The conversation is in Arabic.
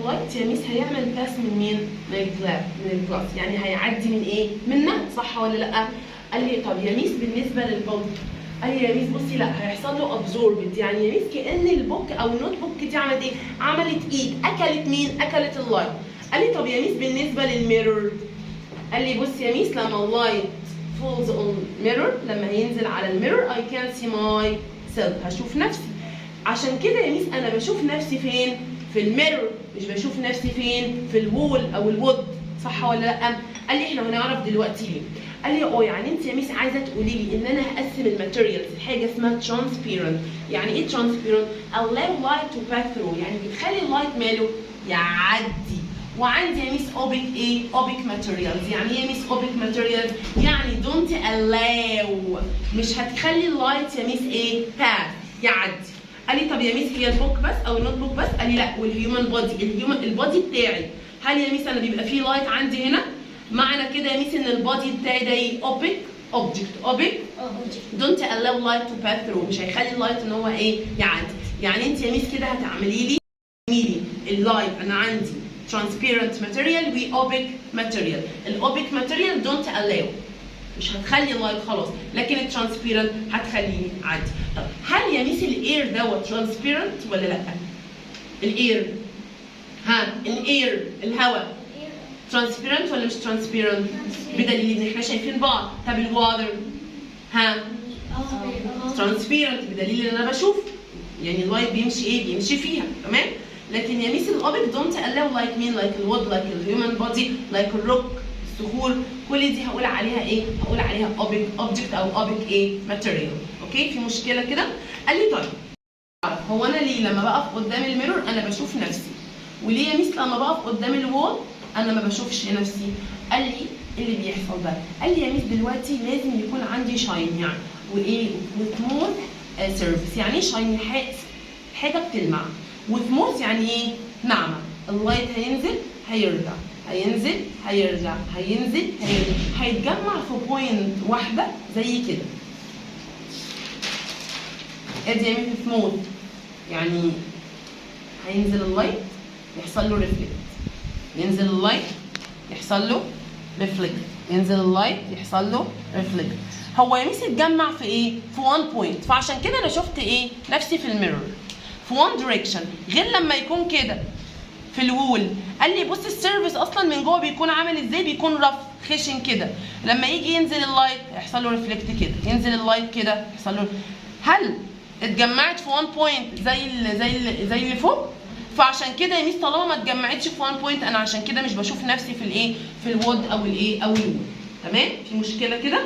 اللايت يا ميس هيعمل باس من مين؟ من الجلاس، يعني هيعدي من ايه؟ منها، صح ولا لا؟ قال لي طب يا ميس بالنسبه للبوك، قال لي يا ميس بصي لا هيحصل له ابزوربد، يعني يا ميس كأن البوك او النوت بوك دي عملت ايه؟ عملت ايد، اكلت مين؟ اكلت اللايت. قال لي طب يا ميس بالنسبه للميرور، قال لي بصي يا ميس لما اللايت falls on mirror، لما هينزل على الميرور I can see myself، هشوف نفسي. عشان كده يا ميس انا بشوف نفسي فين؟ في الميرور، مش بشوف نفسي فين؟ في الوول او الوود، صح ولا لا؟ قال لي احنا هنعرف دلوقتي ليه. قال لي يعني انت يا ميس عايزه تقولي لي ان انا هقسم الماتيريالز لحاجه اسمها ترانسبيرنت. يعني ايه ترانسبيرنت؟ allow light to pass through، يعني بتخلي اللايت ماله؟ يعدي. وعندي يا ميس اوبيك ايه؟ اوبيك ماتيريالز. يعني ايه يا ميس اوبيك ماتيريالز؟ يعني دونت allow، مش هتخلي اللايت يا ميس ايه؟ pass، يعدي. قال لي طب يا ميس هي البوك بس او النوت بوك بس؟ قال لي لا، والهيومن بودي، البودي بتاعي، هل يا ميس انا بيبقى فيه لايت عندي هنا؟ معنى كده يا ميس ان البودي بتاعي ده ايه؟ اوبيك اوبجكت، اوبيك دونت allow light to pass through، مش هيخلي اللايت ان هو ايه؟ يعدي. يعني انت يا ميس كده هتعملي لي اللايت، انا عندي transparent material و opaque material. الاوبيك ماتيريال دونت allow، مش هتخلي اللايت خلاص، لكن الترانسبيرنت هتخليه عادي. طب هل يا ميس الاير دوت ترانسبيرنت ولا لا؟ الاير، الاير الهواء ترانسبيرنت ولا مش ترانسبيرنت؟ بدليل ان احنا شايفين بعض. طب الواتر ترانسبيرنت، بدليل ان انا بشوف، يعني اللايت بيمشي ايه؟ بيمشي فيها، تمام؟ لكن يا ميس الاوبيك دونت allow لايك مين؟ لايك الوود، لايك الهيومن بودي، لايك الروك، الصخور، كل دي هقول عليها ايه؟ هقول عليها اوبيك اوبجكت او اوبيك ايه؟ ماتيريال. اوكي؟ في مشكله كده؟ قال لي طيب هو انا ليه لما بقف قدام الميرور انا بشوف نفسي؟ وليه يا ميس لما بقف قدام الوول انا ما بشوفش نفسي؟ قال لي ايه اللي بيحصل ده؟ قال لي يا ميس دلوقتي لازم يكون عندي شاين، يعني وايه؟ وسموث سيرفيس. يعني ايه شاين؟ حاجه بتلمع. وسموث يعني ايه؟ ناعمه. اللايت هينزل هيرجع، هينزل هيرجع، هينزل هيرجع، هيتجمع في بوينت واحده زي كده. ادي يا ميس سموث، يعني هينزل اللايت يحصل له ريفلكت، ينزل اللايت يحصل له ريفلكت، ينزل اللايت يحصل له ريفلكت. هو يا ميس اتجمع في ايه؟ في 1 بوينت، فعشان كده انا شفت ايه؟ نفسي في الميرور في 1 دايركشن، غير لما يكون كده في الوول. قال لي بص السيرفيس اصلا من جوه بيكون عامل ازاي؟ بيكون رف خشن كده، لما يجي ينزل اللايت يحصل له ريفلكت كده، ينزل اللايت كده يحصل له. هل اتجمعت في 1 بوينت زي اللي فوق؟ فعشان كده يا ميس طالما ما اتجمعتش في 1 بوينت انا عشان كده مش بشوف نفسي في الايه؟ في الوود او الايه؟ او الوول. تمام؟ في مشكله كده؟